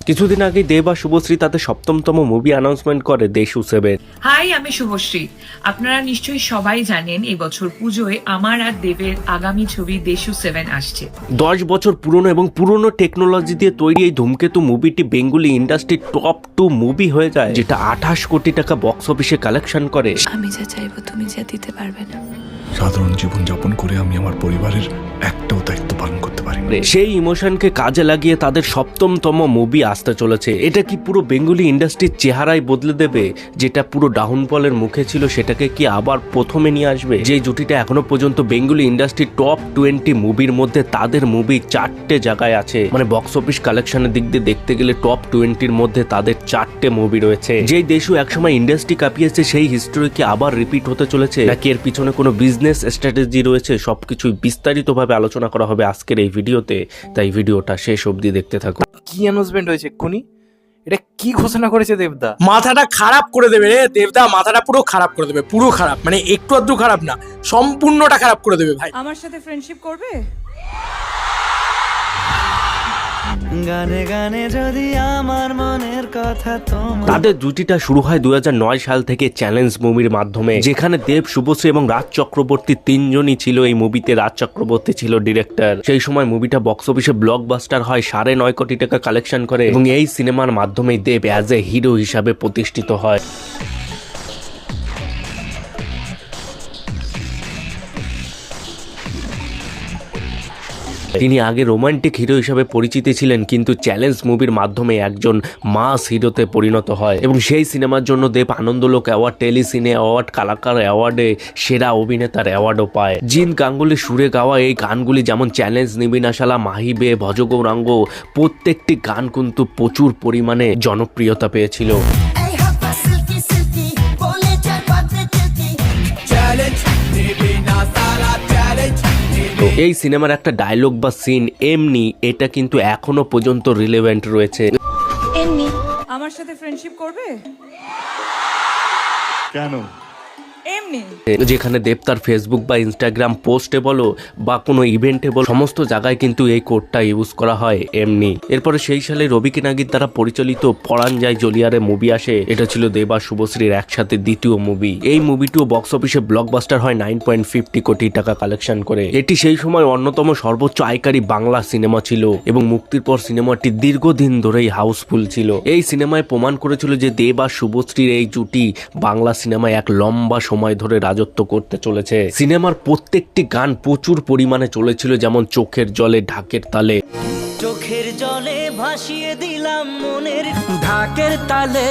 কিছুদিন আগে দেব আর শুভশ্রী তাদের সপ্তমতম মুভি অ্যানাউন্সমেন্ট করে দেশু 7। হাই, আমি শুভশ্রী। আপনারা নিশ্চয়ই সবাই জানেন এই বছর পুজোয় আমার আর দেবের আগামী ছবি দেশু 7 আসছে। 10 বছর পুরনো এবং পুরনো টেকনোলজি দিয়ে তৈরি এই ধূমকেতু মুভিটি বেঙ্গলি ইন্ডাস্ট্রির টপ 2 মুভি হয়ে যায়, যেটা 28 কোটি টাকা বক্স অফিসে কালেকশন করে। আমি যা চাইবো তুমি যা দিতে পারবে না। সাধারণ জীবন যাপন করে আমি আমার পরিবারের একটাও দায়িত্ব পালন করতে পারি। সেই ইমোশনকে কাজে লাগিয়ে তাদের সপ্তমতম মুভি আসতে চলেছে। এটা কি পুরো বেঙ্গলি ইন্ডাস্ট্রির চেহারাই বদলে দেবে? যেটা পুরো ডাউনফলের মুখে ছিল সেটাকে কি আবার প্রথমে নিয়ে আসবে? যে জুটিটা এখনো পর্যন্ত বেঙ্গলি ইন্ডাস্ট্রির টপ 20 মুভির মধ্যে তাদের মুভি 4টে জায়গায় আছে, মানে বক্স অফিস কালেকশনের দিক দিয়ে দেখতে গেলে টপ 20-র মধ্যে তাদের 4টে মুভি রয়েছে। যেই দেশু একসময় ইন্ডাস্ট্রি কাঁপিয়েছে সেই হিস্টোরি কি আবার রিপিট হতে চলেছে, নাকি এর পিছনে কোনো বিজনেস স্ট্র্যাটেজি রয়েছে? সবকিছু বিস্তারিতভাবে আলোচনা করা হবে আজকের এই ভিডিওতে, তাই ভিডিওটা শেষ অবধি দেখতে থাকো। কি অ্যানাউন্সমেন্ট হয়েছে এক্ষুনি? এটা কি ঘোষণা করেছে দেবদা? মাথাটা খারাপ করে দেবে রে দেবদা, মাথাটা পুরো খারাপ করে দেবে, পুরো খারাপ, মানে একটু আধটু খারাপ না, সম্পূর্ণটা খারাপ করে দেবে ভাই। আমার সাথে ফ্রেন্ডশিপ করবে? গানে গানে যদি আমার মনের কথা তোমার। তাদের জুটিটা শুরু হয় 2009 সাল থেকে চ্যালেঞ্জ মুভির মাধ্যমে, যেখানে দেব, শুভশ্রী এবং রাজ চক্রবর্তী তিনজনই ছিল এই মুভিতে। রাজ চক্রবর্তী ছিল ডিরেক্টর। সেই সময় মুভিটা বক্স অফিসে ব্লকবাস্টার হয়, 9.5 কোটি টাকা কালেকশন করে এবং এই সিনেমার মাধ্যমেই দেব অ্যাজ এ হিরো হিসাবে প্রতিষ্ঠিত হয়। তিনি আগে রোমান্টিক হিরো হিসেবে পরিচিত ছিলেন, কিন্তু চ্যালেঞ্জ মুভির মাধ্যমে একজন মাস হিরোতে পরিণত হয় এবং সেই সিনেমার জন্য দেব আনন্দলোক অ্যাওয়ার্ড, টেলিসিনে অ্যাওয়ার্ড, কালাকার অ্যাওয়ার্ডে সেরা অভিনেতার অ্যাওয়ার্ডও পায়। জিন গাঙ্গুলি সুরে গাওয়া এই গানগুলি যেমন চ্যালেঞ্জ, নিবিনাশালা, মাহিবে, ভজগৌরাঙ্গ, প্রত্যেকটি গান কিন্তু প্রচুর পরিমাণে জনপ্রিয়তা পেয়েছিল। এই সিনেমার একটা ডায়লগ বা সিন এমনি, এটা কিন্তু এখনো পর্যন্ত রিলেভেন্ট রয়েছে। এমনি আমার সাথে ফ্রেন্ডশিপ করবে? কেন? এমনি। যেখানে দেব তার ফেসবুক বা ইনস্টাগ্রাম পোস্টে বলো বা কোনো ইভেন্টে বলো, সমস্ত জায়গায় কিন্তু এই কোডটা ইউজ করা হয় এমনি। এরপরে সেই সালে রবি কিনাগির দ্বারা পরিচালিত পরাণ যায় জলিয়ারে মুভি আসে। এটা ছিল দেব আর শুভশ্রীর একসাথে দ্বিতীয় মুভি। এই মুভিটিও বক্স অফিসে ব্লকবাস্টার হয় 9.50 কোটি টাকা কালেকশন করে। এটি সেই সময় অন্যতম সর্বোচ্চ আয়কারী বাংলা সিনেমা ছিল এবং মুক্তির পর সিনেমাটি দীর্ঘদিন ধরেই হাউসফুল ছিল। এই সিনেমায় প্রমাণ করেছিল যে দেব আর শুভশ্রীর এই জুটি বাংলা সিনেমায় এক লম্বা সময় ধরে রাজত্ব করতে চলেছে। সিনেমার প্রত্যেকটি গান প্রচুর পরিমাণে চলেছিল, যেমন চোখের জলে, ঢাকের তালে। চোখের জলে ভাসিয়ে দিলাম মনের ঢাকের তালে,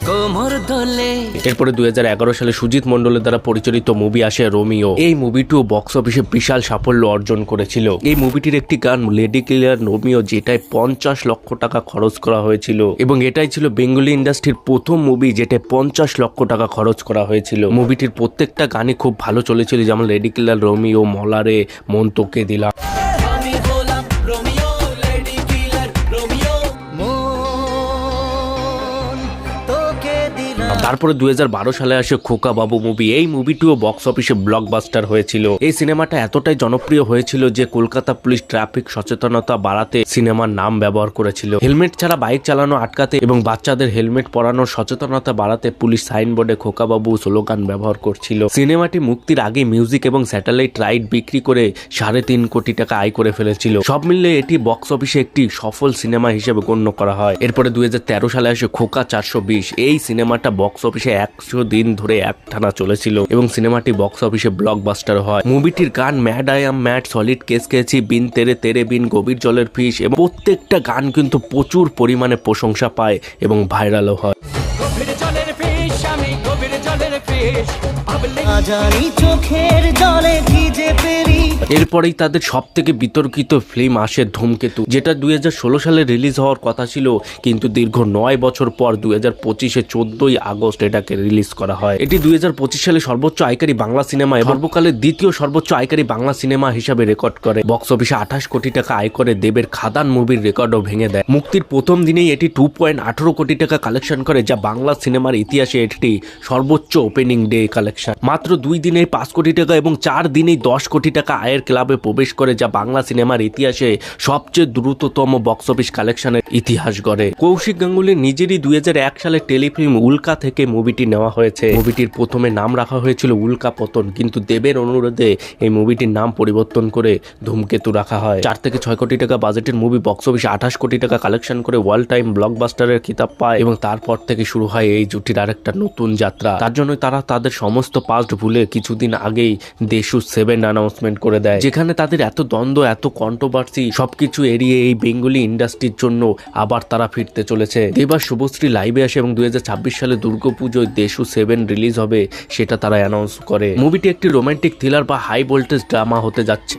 কোমর দোলে। এরপরে 2011 সালে সুজিত মন্ডলের দ্বারা পরিচালিত মুভি আসে রোমিও। এই মুভিটিও বক্স অফিসে বিশাল সাফল্য অর্জন করেছিল। এই মুভিটির একটি গান লেডি কিলার রোমিও, যেটায় 50 লক্ষ টাকা খরচ করা হয়েছিল এবং এটাই ছিল বেঙ্গলি ইন্ডাস্ট্রির প্রথম মুভি যেটা 50 লক্ষ টাকা খরচ করা হয়েছিল। মুভিটির প্রত্যেকটা গানই খুব ভালো চলেছিল, যেমন লেডি কিলার রোমিও, মলারে, মন তোকে দিলাম। তারপরে 2012 সালে আসে খোকা বাবু মুভি। এই মুভিটিও বক্স অফিসে ব্লকবাস্টার হয়েছিল। এই সিনেমাটা এতটাই জনপ্রিয় হয়েছিল যে কলকাতা পুলিশ ট্রাফিক সচেতনতা বাড়াতে সিনেমার নাম ব্যবহার করেছিল। হেলমেট ছাড়া বাইক চালানো আটকাতে এবং বাচ্চাদের হেলমেট পরানোর সচেতনতা বাড়াতে পুলিশ সাইনবোর্ডে খোকা বাবু স্লোগান ব্যবহার করছিল। সিনেমাটি মুক্তির আগে মিউজিক এবং স্যাটেলাইট রাইট বিক্রি করে 3.5 কোটি টাকা আয় করে ফেলেছিল। সব মিলিয়ে এটি বক্স অফিসে একটি সফল সিনেমা হিসেবে গণ্য করা হয়। এরপরে 2013 সালে আসে খোকা 420। এই সিনেমাটা বক্স অফিসে 100 দিন ধরে একটানা চলেছিল এবং সিনেমাটি বক্স অফিসে ব্লকবাস্টার হয়। মুভিটির গান mad I am mad, solid case খেয়েছি, বিন তেরে তেরে বিন, গভীর জলের ফিশ এবং প্রত্যেকটা গান কিন্তু প্রচুর পরিমাণে প্রশংসা পায় এবং ভাইরালও হয়। চোখের জলে ভিজে পেরি। এরপরেই তাদের সব থেকে বিতর্কিত ফিল্ম আসে ধূমকেতু, যেটা 2016 সালে রিলিজ হওয়ার কথা ছিল, কিন্তু দীর্ঘ 9 বছর পর 2025-এ 14ই আগস্ট এটাকে রিলিজ করা হয়। এটি 2025 সালে সর্বোচ্চ আয়কারী বাংলা সিনেমা এবং সর্বকালের দ্বিতীয় সর্বোচ্চ আয়কারী বাংলা সিনেমা হিসাবে রেকর্ড করে। বক্স অফিসে 28 কোটি টাকা আয় করে দেবের খাদান মুভির রেকর্ডও ভেঙে দেয়। মুক্তির প্রথম দিনেই এটি 2.18 কোটি টাকা কালেকশন করে, যা বাংলা সিনেমার ইতিহাসে এটি সর্বোচ্চ সর্বোচ্চ ওপেনিং ডে কালেকশন। মাত্র 2 দিনেই 5 কোটি টাকা এবং 4 দিনেই 10 কোটি টাকা আয়ের ক্লাবে প্রবেশ করে, যা বাংলা সিনেমার ইতিহাসে সবচেয়ে দ্রুততম বক্স অফিস কালেকশনের ইতিহাস গড়ে। কৌশিক গাঙ্গুলির নিজেরই 2001 সালের টেলিফিল্ম উল্কা থেকে মুভিটি নেওয়া হয়েছে। মুভিটির প্রথমে নাম রাখা হয়েছিল উল্কা পতন, কিন্তু দেবের অনুরোধে এই মুভিটির নাম পরিবর্তন করে ধূমকেতু রাখা হয়। 4 থেকে 6 কোটি টাকা বাজেটের মুভি বক্স অফিসে 28 কোটি টাকা কালেকশন করে ওয়াল টাইম ব্লকবাস্টারের খিতাব পায় এবং তারপর থেকে শুরু হয় এই জুটির আরেকটা নতুন যাত্রা। তার জন্য তারা তাদের সমস্ত পাস্ট ভুলে কিছুদিন আগেই দেশু 7 অ্যানাউন্সমেন্ট করে দেয়, যেখানে তাদের এত দ্বন্দ্ব, এত কন্ট্রোভার্সি সবকিছু এড়িয়ে এই বেঙ্গলি ইন্ডাস্ট্রির জন্য আবার তারা ফিরতে চলেছে। এবার শুভশ্রী লাইভে আসে এবং 2026 সালে দুর্গাপুজোয় দেশু 7 রিলিজ হবে সেটা তারা অ্যানাউন্স করে। মুভিটি একটি রোমান্টিক থ্রিলার বা হাই ভোল্টেজ ড্রামা হতে যাচ্ছে।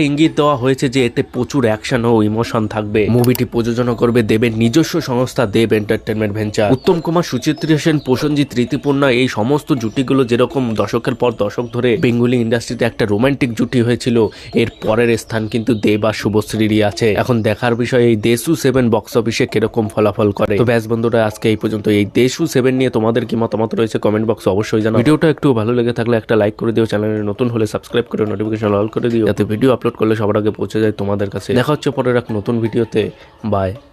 ইঙ্গিত দেওয়া হয়েছে যে এতে প্রচুর অ্যাকশন ও ইমোশন থাকবে। মুভিটি প্রযোজনা করবে দেবের নিজস্ব সংস্থা দেব এন্টারটেনমেন্ট ভেঞ্চার। উত্তম কুমার, সুচিত্রা সেন, প্রসেনজিৎ, ঋতুপর্ণা এই সমস্ত জুটিগুলো যেরকম দশকের পর দশক ধরে বেঙ্গলি ইন্ডাস্ট্রিতে একটা রোমান্টিক জুটি হয়েছিল, এর পরের স্থান কিন্তু দেব আর শুভশ্রীরই আছে। এখন দেখার বিষয় এই দেশু 7 বক্স অফিসে কিরকম ফলাফল করে। তো ব্যাস বন্ধুরা, আজকে এই পর্যন্ত। এই দেশু 7 নিয়ে তোমাদের কি মতামত রয়েছে কমেন্ট বক্সে অবশ্যই জানাও। ভিডিওটা একটু ভালো লেগে থাকলে একটা লাইক করে দিও, চ্যানেলে নতুন হলে সাবস্ক্রাইব করে নোটিফিকেশন অল করে দিও, যাতে ভিডিও আপলোড করলে সবার আগে পৌঁছে যায় তোমাদের কাছে। দেখা হচ্ছে পরের এক নতুন ভিডিওতে। বাই।